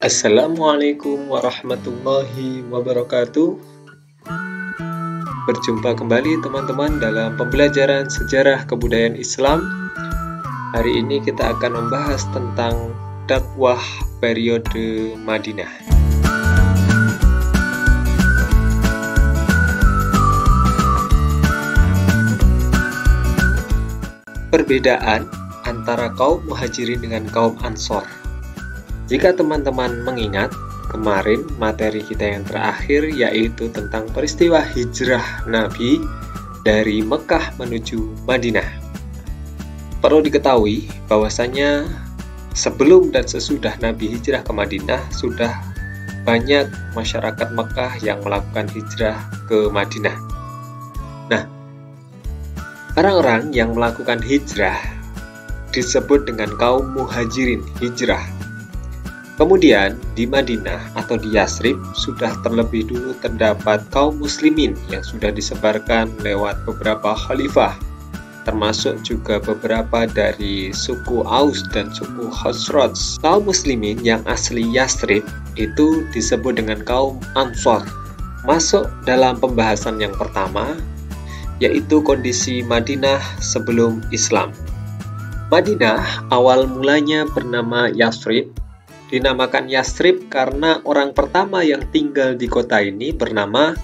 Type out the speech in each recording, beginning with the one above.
Assalamualaikum warahmatullahi wabarakatuh. Berjumpa kembali teman-teman dalam pembelajaran sejarah kebudayaan Islam. Hari ini kita akan membahas tentang dakwah periode Madinah. Perbedaan antara kaum Muhajirin dengan kaum Ansor. Jika teman-teman mengingat, kemarin materi kita yang terakhir yaitu tentang peristiwa hijrah Nabi dari Mekah menuju Madinah. Perlu diketahui bahwasanya sebelum dan sesudah Nabi hijrah ke Madinah sudah banyak masyarakat Mekah yang melakukan hijrah ke Madinah. Nah, orang-orang yang melakukan hijrah disebut dengan kaum Muhajirin hijrah. Kemudian di Madinah atau di Yasrib sudah terlebih dulu terdapat kaum muslimin yang sudah disebarkan lewat beberapa khalifah, termasuk juga beberapa dari suku Aus dan suku Khazraj. Kaum muslimin yang asli Yasrib itu disebut dengan kaum Ansor. Masuk dalam pembahasan yang pertama, yaitu kondisi Madinah sebelum Islam. Madinah awal mulanya bernama Yasrib. Dinamakan Yasrib karena orang pertama yang tinggal di kota ini bernama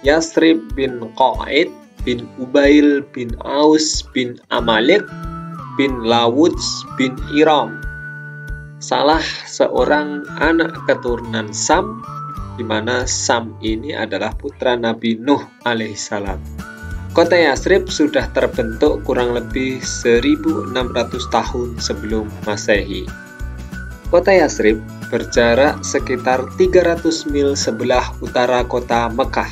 Yasrib bin Qa'id bin Ubail bin Aus bin Amalik bin Lawuds bin Iram, salah seorang anak keturunan Sam, di mana Sam ini adalah putra Nabi Nuh alaihissalam. Kota Yasrib sudah terbentuk kurang lebih 1600 tahun sebelum Masehi. Kota Yasrib berjarak sekitar 300 mil sebelah utara kota Mekah.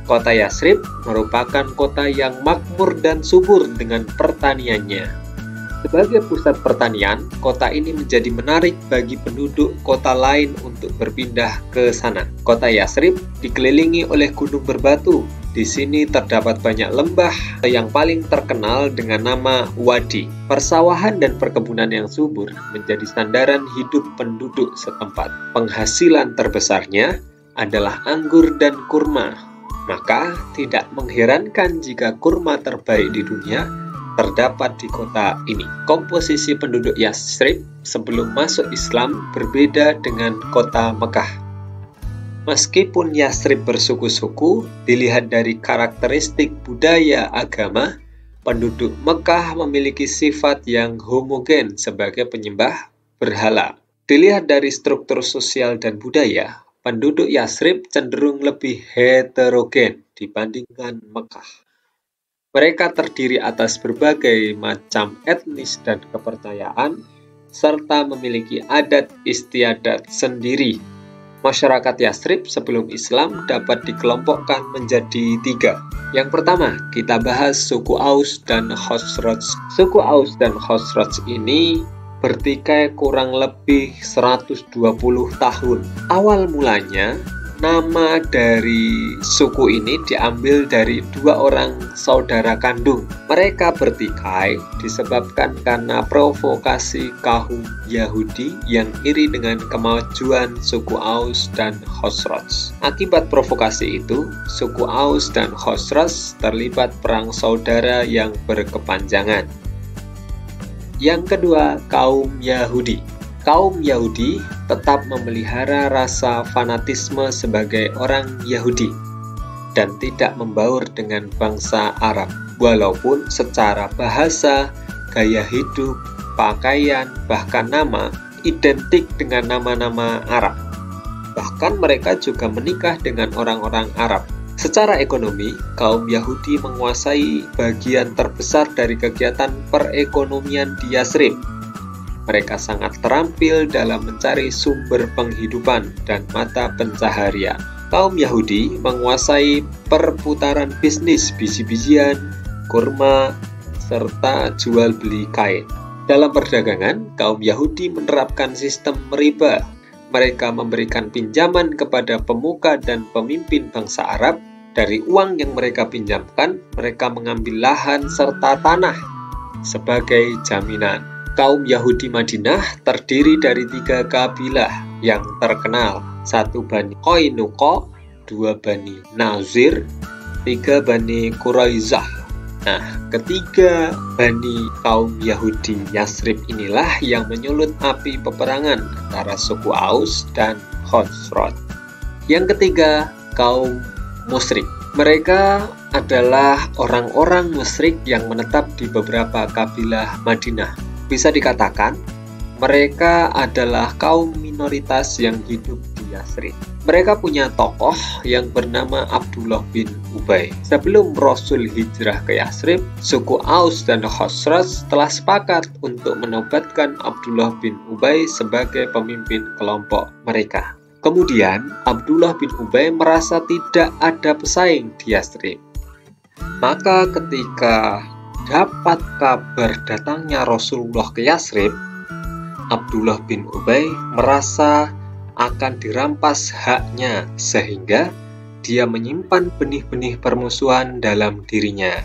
Kota Yasrib merupakan kota yang makmur dan subur dengan pertaniannya. Sebagai pusat pertanian, kota ini menjadi menarik bagi penduduk kota lain untuk berpindah ke sana. Kota Yasrib dikelilingi oleh gunung berbatu. Di sini terdapat banyak lembah yang paling terkenal dengan nama Wadi. Persawahan dan perkebunan yang subur menjadi sandaran hidup penduduk setempat. Penghasilan terbesarnya adalah anggur dan kurma. Maka tidak mengherankan jika kurma terbaik di dunia terdapat di kota ini. Komposisi penduduk Yasrib sebelum masuk Islam berbeda dengan kota Mekah. Meskipun Yasrib bersuku-suku, dilihat dari karakteristik budaya agama, penduduk Mekah memiliki sifat yang homogen sebagai penyembah berhala. Dilihat dari struktur sosial dan budaya, penduduk Yasrib cenderung lebih heterogen dibandingkan Mekah. Mereka terdiri atas berbagai macam etnis dan kepercayaan, serta memiliki adat istiadat sendiri. Masyarakat Yasrib sebelum Islam dapat dikelompokkan menjadi 3. Yang pertama, kita bahas suku Aus dan Khazraj. Suku Aus dan Khazraj ini bertikai kurang lebih 120 tahun. Awal mulanya, nama dari suku ini diambil dari 2 orang saudara kandung. Mereka bertikai disebabkan karena provokasi kaum Yahudi yang iri dengan kemajuan suku Aus dan Khazraj. Akibat provokasi itu, suku Aus dan Khazraj terlibat perang saudara yang berkepanjangan. Yang kedua, kaum Yahudi. Kaum Yahudi tetap memelihara rasa fanatisme sebagai orang Yahudi dan tidak membaur dengan bangsa Arab, walaupun secara bahasa, gaya hidup, pakaian, bahkan nama identik dengan nama-nama Arab. Bahkan mereka juga menikah dengan orang-orang Arab. Secara ekonomi, kaum Yahudi menguasai bagian terbesar dari kegiatan perekonomian di Yasrib. Mereka sangat terampil dalam mencari sumber penghidupan dan mata pencaharian. Kaum Yahudi menguasai perputaran bisnis biji-bijian, kurma, serta jual beli kain. Dalam perdagangan, kaum Yahudi menerapkan sistem riba. Mereka memberikan pinjaman kepada pemuka dan pemimpin bangsa Arab. Dari uang yang mereka pinjamkan, mereka mengambil lahan serta tanah sebagai jaminan. Kaum Yahudi Madinah terdiri dari 3 kabilah yang terkenal. 1 Bani Qainuqa, 2 Bani Nazir, 3 Bani Quraizah. Nah, ketiga Bani kaum Yahudi Yasrib inilah yang menyulut api peperangan antara suku Aus dan Khosroj. Yang ketiga, kaum musyrik. Mereka adalah orang-orang musyrik yang menetap di beberapa kabilah Madinah. Bisa dikatakan, mereka adalah kaum minoritas yang hidup di Yasrib. Mereka punya tokoh yang bernama Abdullah bin Ubay. Sebelum Rasul hijrah ke Yasrib, suku Aus dan Khosraj telah sepakat untuk menobatkan Abdullah bin Ubay sebagai pemimpin kelompok mereka. Kemudian, Abdullah bin Ubay merasa tidak ada pesaing di Yasrib. Maka ketika dapat kabar datangnya Rasulullah ke Yasrib, Abdullah bin Ubay merasa akan dirampas haknya, sehingga dia menyimpan benih-benih permusuhan dalam dirinya.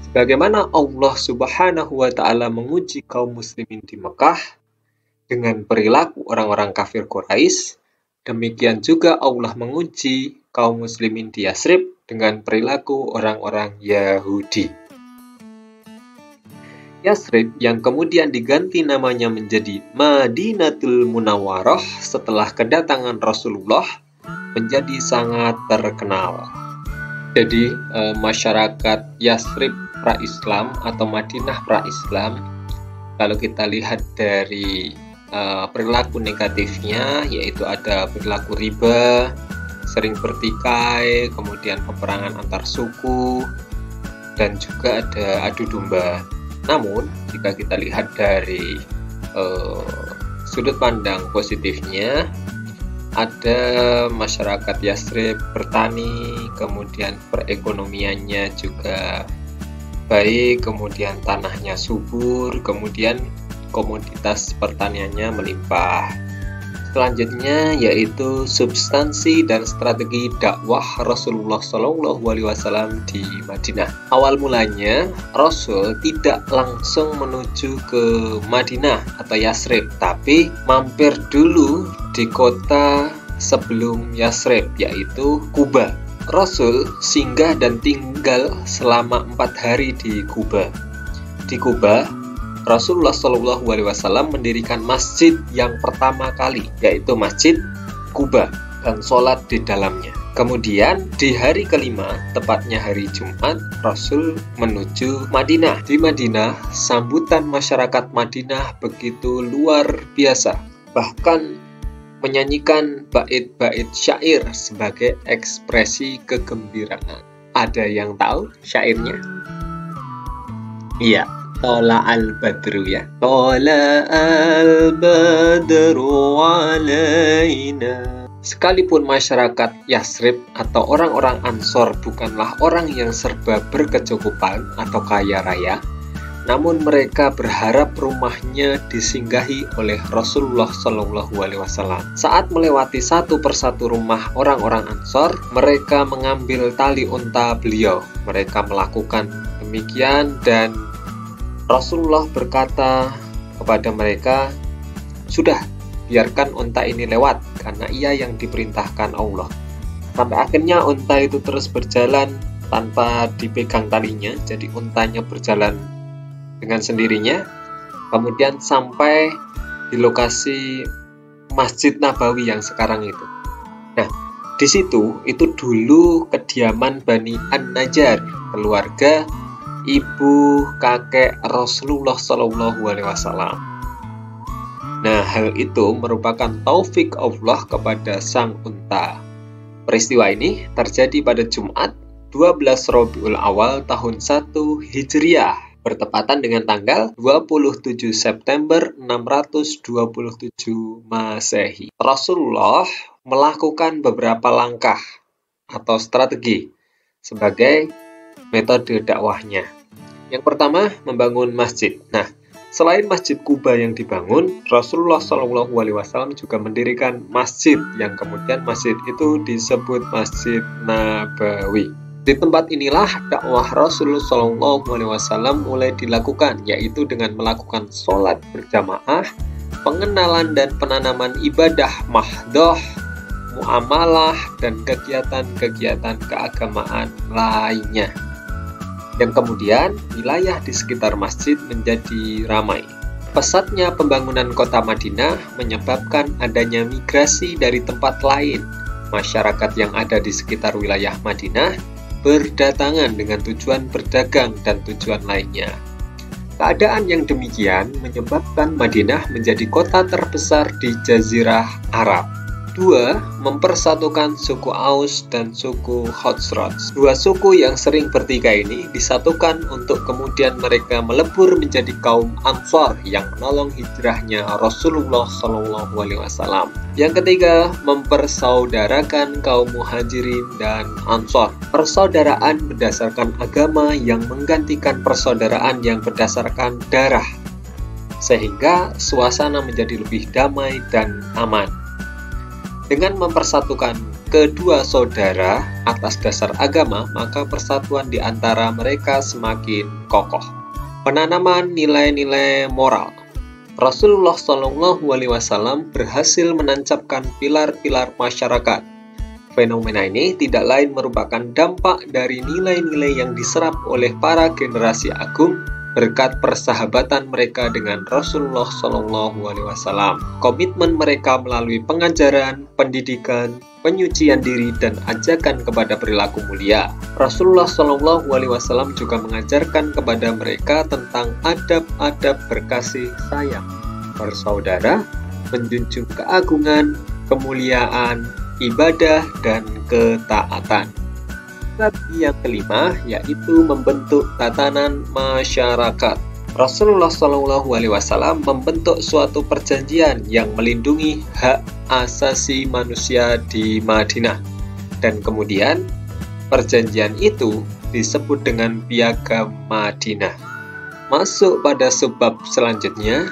Sebagaimana Allah Subhanahu wa Ta'ala menguji kaum muslimin di Mekah dengan perilaku orang-orang kafir Quraisy, demikian juga Allah menguji kaum muslimin di Yasrib dengan perilaku orang-orang Yahudi. Yasrib yang kemudian diganti namanya menjadi Madinatul Munawwarah setelah kedatangan Rasulullah menjadi sangat terkenal. Jadi masyarakat Yasrib pra-Islam atau Madinah pra-Islam, kalau kita lihat dari perilaku negatifnya, yaitu ada perilaku riba, sering bertikai, kemudian peperangan antar suku, dan juga ada adu domba. Namun, jika kita lihat dari sudut pandang positifnya, ada masyarakat Yasrib bertani, kemudian perekonomiannya juga baik, kemudian tanahnya subur, kemudian komoditas pertaniannya melimpah. Selanjutnya yaitu substansi dan strategi dakwah Rasulullah SAW di Madinah. Awal mulanya Rasul tidak langsung menuju ke Madinah atau Yasrib, tapi mampir dulu di kota sebelum Yasrib, yaitu Quba. Rasul singgah dan tinggal selama 4 hari di Quba. Di Quba, Rasulullah SAW mendirikan masjid yang pertama kali, yaitu Masjid Quba, dan sholat di dalamnya. Kemudian di hari kelima, tepatnya hari Jumat, Rasul menuju Madinah. Di Madinah, sambutan masyarakat Madinah begitu luar biasa. Bahkan menyanyikan bait-bait syair sebagai ekspresi kegembiraan. Ada yang tahu syairnya? Iya. Tola al-badru ya. Tola al-badru alaina. Sekalipun masyarakat Yasrib atau orang-orang Ansor bukanlah orang yang serba berkecukupan atau kaya raya, namun mereka berharap rumahnya disinggahi oleh Rasulullah SAW. Saat melewati satu persatu rumah orang-orang Ansor, mereka mengambil tali unta beliau. Mereka melakukan demikian dan Rasulullah berkata kepada mereka, "Sudah, biarkan unta ini lewat, karena ia yang diperintahkan Allah." Sampai akhirnya unta itu terus berjalan tanpa dipegang talinya, jadi untanya berjalan dengan sendirinya, kemudian sampai di lokasi Masjid Nabawi yang sekarang itu. Nah, di situ itu dulu kediaman Bani An-Najjar, keluarga ibu kakek Rasulullah SAW. Nah, hal itu merupakan taufik Allah kepada sang unta. Peristiwa ini terjadi pada Jumat 12 Rabiul Awal tahun 1 Hijriah, bertepatan dengan tanggal 27 September 627 Masehi. Rasulullah melakukan beberapa langkah atau strategi sebagai metode dakwahnya. Yang pertama, membangun masjid. Nah, selain Masjid Quba yang dibangun, Rasulullah SAW juga mendirikan masjid yang kemudian masjid itu disebut Masjid Nabawi. Di tempat inilah dakwah Rasulullah SAW mulai dilakukan, yaitu dengan melakukan sholat berjamaah, pengenalan dan penanaman ibadah mahdoh, muamalah, dan kegiatan-kegiatan keagamaan lainnya. Dan kemudian wilayah di sekitar masjid menjadi ramai. Pesatnya pembangunan kota Madinah menyebabkan adanya migrasi dari tempat lain. Masyarakat yang ada di sekitar wilayah Madinah berdatangan dengan tujuan berdagang dan tujuan lainnya. Keadaan yang demikian menyebabkan Madinah menjadi kota terbesar di Jazirah Arab. 2. Mempersatukan suku Aus dan suku Khazraj. Dua suku yang sering bertikai ini disatukan untuk kemudian mereka melebur menjadi kaum Ansor yang menolong hijrahnya Rasulullah SAW. Yang ketiga, mempersaudarakan kaum Muhajirin dan Ansor. Persaudaraan berdasarkan agama yang menggantikan persaudaraan yang berdasarkan darah, sehingga suasana menjadi lebih damai dan aman. Dengan mempersatukan kedua saudara atas dasar agama, maka persatuan di antara mereka semakin kokoh. Penanaman nilai-nilai moral. Rasulullah SAW berhasil menancapkan pilar-pilar masyarakat. Fenomena ini tidak lain merupakan dampak dari nilai-nilai yang diserap oleh para generasi agung berkat persahabatan mereka dengan Rasulullah SAW. Komitmen mereka melalui pengajaran, pendidikan, penyucian diri, dan ajakan kepada perilaku mulia. Rasulullah SAW juga mengajarkan kepada mereka tentang adab-adab berkasih sayang, bersaudara, menjunjung keagungan, kemuliaan, ibadah, dan ketaatan. Yang kelima, yaitu membentuk tatanan masyarakat. Rasulullah SAW membentuk suatu perjanjian yang melindungi hak asasi manusia di Madinah. Dan kemudian, perjanjian itu disebut dengan Piagam Madinah. Masuk pada sebab selanjutnya,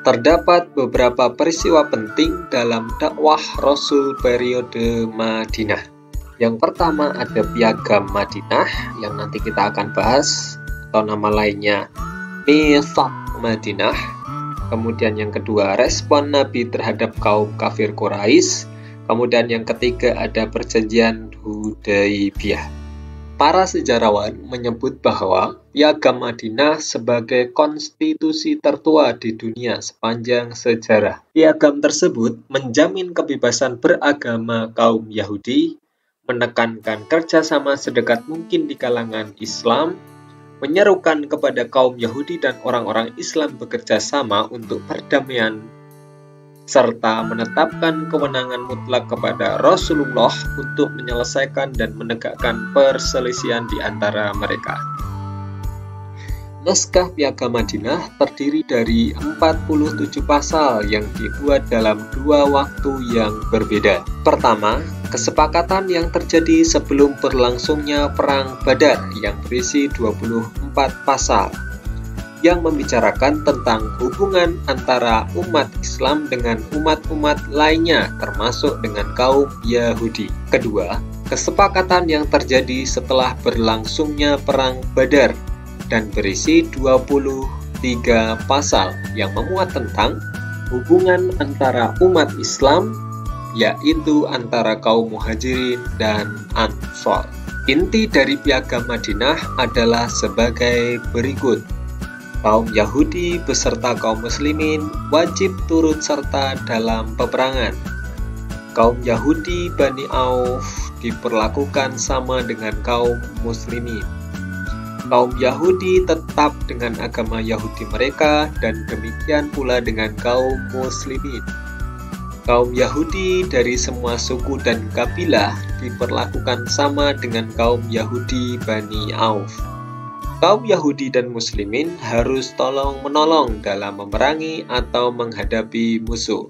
terdapat beberapa peristiwa penting dalam dakwah Rasul periode Madinah. Yang pertama ada Piagam Madinah yang nanti kita akan bahas, atau nama lainnya Mitsaq Madinah. Kemudian yang kedua, respon Nabi terhadap kaum kafir Quraisy. Kemudian yang ketiga ada perjanjian Hudaibiyah. Para sejarawan menyebut bahwa Piagam Madinah sebagai konstitusi tertua di dunia sepanjang sejarah. Piagam tersebut menjamin kebebasan beragama kaum Yahudi, menekankan kerjasama sedekat mungkin di kalangan Islam, menyerukan kepada kaum Yahudi dan orang-orang Islam bekerja sama untuk perdamaian, serta menetapkan kewenangan mutlak kepada Rasulullah untuk menyelesaikan dan menegakkan perselisihan di antara mereka. Naskah Piagam Madinah terdiri dari 47 pasal yang dibuat dalam dua waktu yang berbeda. Pertama, kesepakatan yang terjadi sebelum berlangsungnya Perang Badar yang berisi 24 pasal yang membicarakan tentang hubungan antara umat Islam dengan umat-umat lainnya termasuk dengan kaum Yahudi. Kedua, kesepakatan yang terjadi setelah berlangsungnya Perang Badar dan berisi 23 pasal yang memuat tentang hubungan antara umat Islam, yaitu antara kaum Muhajirin dan Ansor. Inti dari Piagam Madinah adalah sebagai berikut. Kaum Yahudi beserta kaum Muslimin wajib turut serta dalam peperangan. Kaum Yahudi Bani Auf diperlakukan sama dengan kaum Muslimin. Kaum Yahudi tetap dengan agama Yahudi mereka dan demikian pula dengan kaum Muslimin. Kaum Yahudi dari semua suku dan kabilah diperlakukan sama dengan kaum Yahudi Bani Auf. Kaum Yahudi dan Muslimin harus tolong-menolong dalam memerangi atau menghadapi musuh.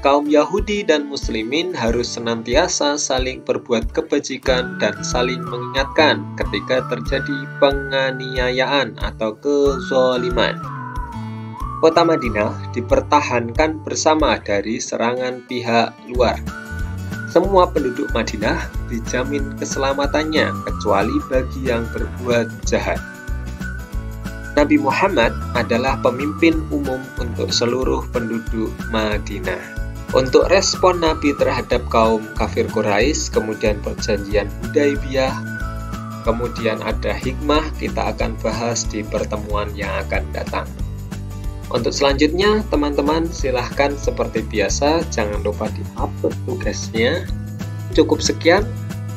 Kaum Yahudi dan Muslimin harus senantiasa saling berbuat kebajikan dan saling mengingatkan ketika terjadi penganiayaan atau kezaliman. Kota Madinah dipertahankan bersama dari serangan pihak luar. Semua penduduk Madinah dijamin keselamatannya kecuali bagi yang berbuat jahat. Nabi Muhammad adalah pemimpin umum untuk seluruh penduduk Madinah. Untuk respon Nabi terhadap kaum kafir Quraisy, kemudian perjanjian Hudaibiyah, kemudian ada hikmah, kita akan bahas di pertemuan yang akan datang. Untuk selanjutnya, teman-teman silahkan seperti biasa, jangan lupa di-upload tugasnya. Cukup sekian,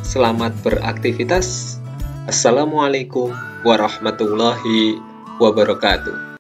selamat beraktivitas. Assalamualaikum warahmatullahi wabarakatuh.